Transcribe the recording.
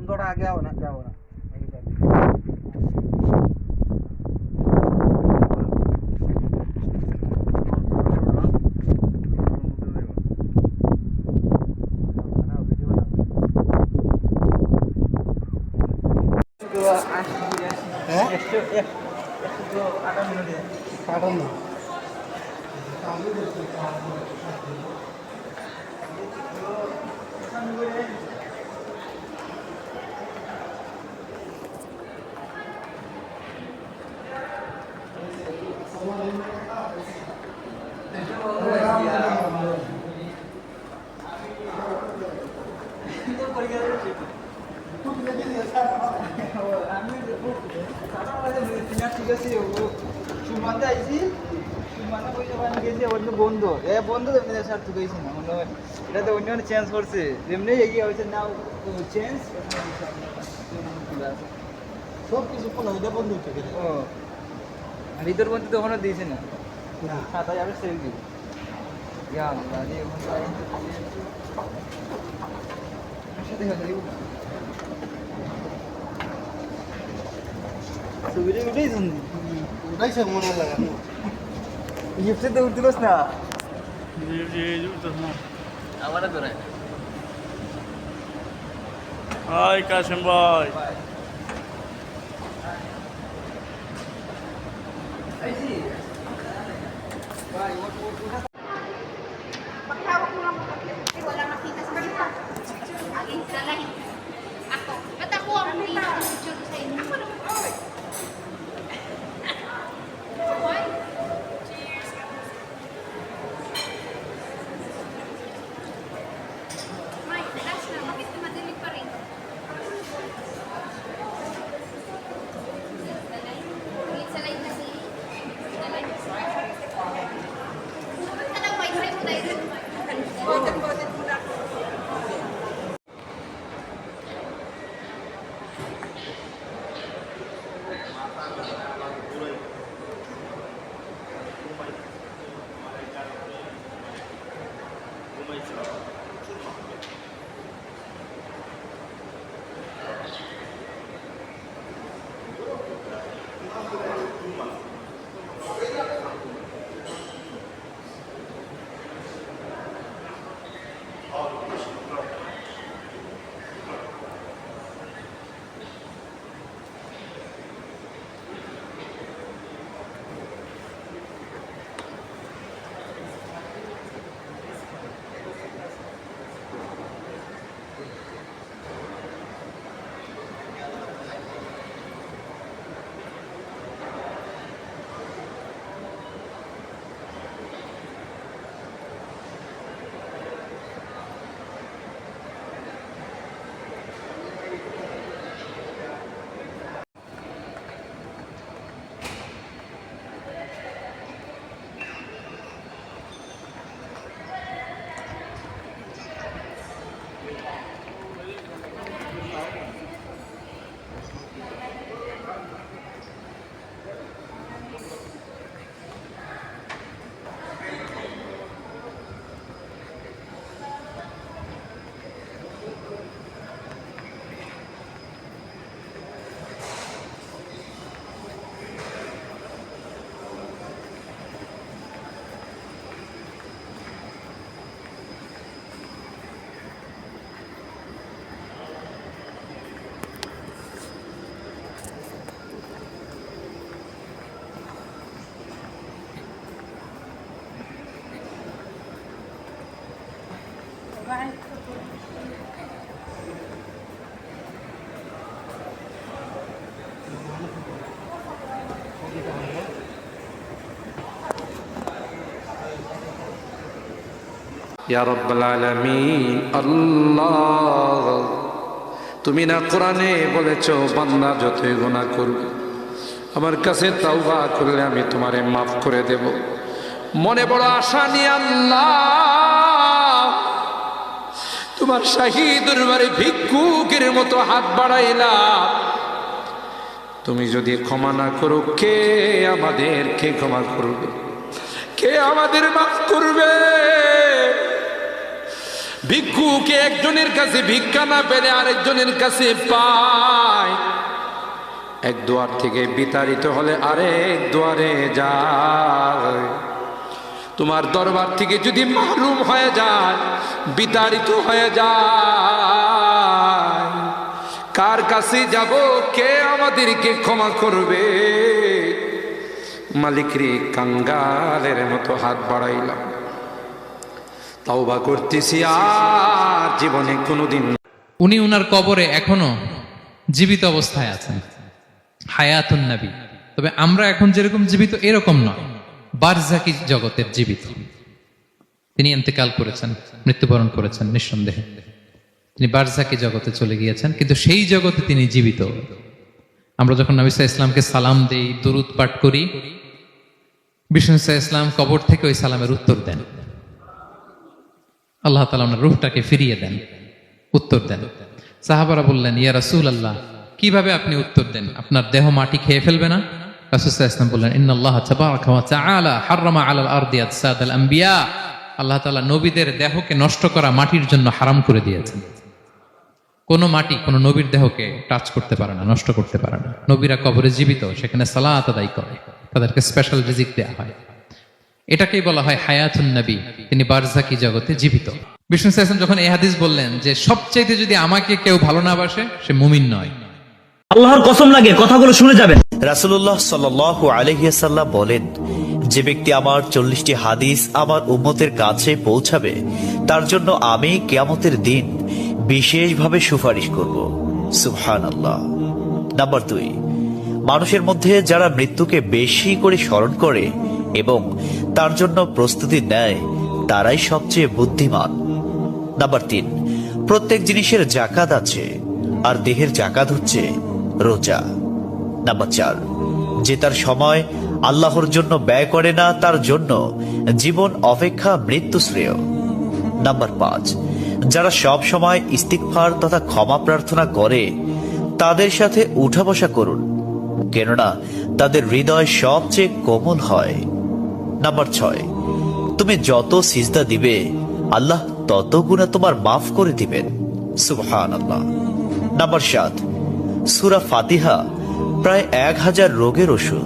तुम थोड़ा आगे आओ ना, जाओ ना। কাটান না বন্ধু এ বন্ধু এমনি স্যার তো গেছি না মনে হয় এটা তো অন্য চেঞ্জ করছে এমনি এগিয়ে হয়েছে নাও চেঞ্জ সব কিছু কোনো এটা বন্ধ হচ্ছে গেলে ও ভিতর বন্ধু তো ওখানে দিয়েছে না না খাতা যাবে সেল দিব ইয়া দাদি সাথে কথা দিব সুবিধা উঠেই শুনছি ওটাই সে মনে লাগানো গিফটে তো উঠতিলস না আমারও ধরে হাই কাশেম ভাই Pagtawag mo lang ako kasi wala makita sa kanila. Aging sila lang. Ako. Ba't ako ang picture sa inyo? Ako naman. Hoy. Cheers. Mike, relax na. Bakit madilig pa rin? Salay kasi. Salay. Ka ng wifi mo tayo. Botet mo na. ইয়া রাব্বাল আলামিন আল্লাহ, তুমি না কোরআনে বলেছো বান্দা যতই গুনাহ করবে আমার কাছে তাওবা করলে আমি তোমারে মাফ করে দেব। মনে বড় আশা নিয়ে আল্লাহ তোমার শাহী দরবারে ভিক্ষুকের মতো হাত বাড়াইলাম। তুমি যদি ক্ষমা না করো কে আমাদেরকে ক্ষমা করবে? কে আমাদের মাফ করবে? ভিক্ষুকে একজনের কাছে ভিক্ষা না পেলে আরেকজনের কাছে পায়, এক দুয়ার থেকে বিতাড়িত হলে আরেক দুয়ারে যায়। তোমার দরবার থেকে যদি মাহরুম হয়ে যায়, বিতাড়িত হয়ে যায়, কার কাছে যাব? কে আমাদেরকে ক্ষমা করবে? মালিক রে, কাঙ্গালের মতো হাত বাড়াইলাম, তাওবা করতেছি, আর জীবনে কোনোদিন। উনি উনার কবরে এখনো জীবিত অবস্থায় আছেন, হায়াতুন নবী। তবে আমরা এখন যেরকম জীবিত এরকম নয়, বারজাকি জগতের জীবিত। তিনি ইন্তেকাল করেছেন, মৃত্যুবরণ করেছেন নিঃসন্দেহে। তিনি বারজাকি জগতে চলে গিয়েছেন, কিন্তু সেই জগতে তিনি জীবিত। আমরা যখন নবী সাল্লাল্লাহু আলাইহি ওয়াসাল্লামকে সালাম দেই, দুরূদ পাঠ করি, বিষ্ণু সাল্লাল্লাহু আলাইহি ওয়াসাল্লাম কবর থেকে ওই সালামের উত্তর দেন। আল্লাহ তাআলা ওনার রূহটাকে ফিরিয়ে দেন, উত্তর দেন। সাহাবারা বললেন, ইয়া রাসূলুল্লাহ, কিভাবে আপনি উত্তর দেন? আপনার দেহ মাটি খেয়ে ফেলবে না? রাসূল সাল্লাল্লাহু আলাইহি ওয়াসাল্লাম বললেন, ইন্নাল্লাহ তাবারাকা ওয়া তাআলা হাররামা আলাল আরদি আজসাদাল আম্বিয়া। আল্লাহ তাআলা নবীদের দেহকে নষ্ট করা মাটির জন্য হারাম করে দিয়েছেন। কোন মাটি কোন নবীর দেহকে টাচ করতে পারে না, নষ্ট করতে পারে না। নবীরা কবরে জীবিত, সেখানে সালাত আদায় করে, তাদেরকে স্পেশাল রিজিক দেয়া হয়। এটাকেই বলা হয় হায়াতুন নবী, তিনি বারজাকি জগতে জীবিত। বিষ্ণু সাল্লাল্লাহু আলাইহি ওয়াসাল্লাম যখন এই হাদিস বললেন যে সবচাইতে যদি আমাকে কেউ ভালো না বাসে, সে মুমিন নয়, আল্লাহর কসম লাগে কথাগুলো শুনে যাবেন। রাসূলুল্লাহ সাল্লাল্লাহু আলাইহি ওয়াসাল্লাম বলেন, যে ব্যক্তি আমার 40টি হাদিস আমার উম্মতের কাছে পৌঁছাবে, তার জন্য আমি কিয়ামতের দিন বিশেষভাবে সুপারিশ করব। সুবহানাল্লাহ। নাম্বার 2, মানুষের মধ্যে যারা মৃত্যুকে বেশি করে স্মরণ করে এবং তার জন্য প্রস্তুতি নেয়, তারাই সবচেয়ে বুদ্ধিমান। নাম্বার 3, প্রত্যেক জিনিসের জাকাত আছে, আর দেহের জাকাত হচ্ছে রোজা। নাম্বার 4, যে তার সময় আল্লাহর জন্য ব্যয় করে না, তার জন্য জীবন অপেক্ষা মৃত্যু শ্রেয়। নাম্বার 5, যারা সব সময় ইস্তিগফার তথা ক্ষমা প্রার্থনা করে, তাদের সাথে উঠা বসা করুন, কেননা তাদের হৃদয় সবচেয়ে কোমল হয়। নাম্বার 6, তুমি যত সিজদা দিবে, আল্লাহ তত গুনাহ তোমার মাফ করে দিবেন। সুবহানাল্লাহ। নাম্বার 7, সূরা ফাতিহা প্রায় 1000 রোগের ওষুধ।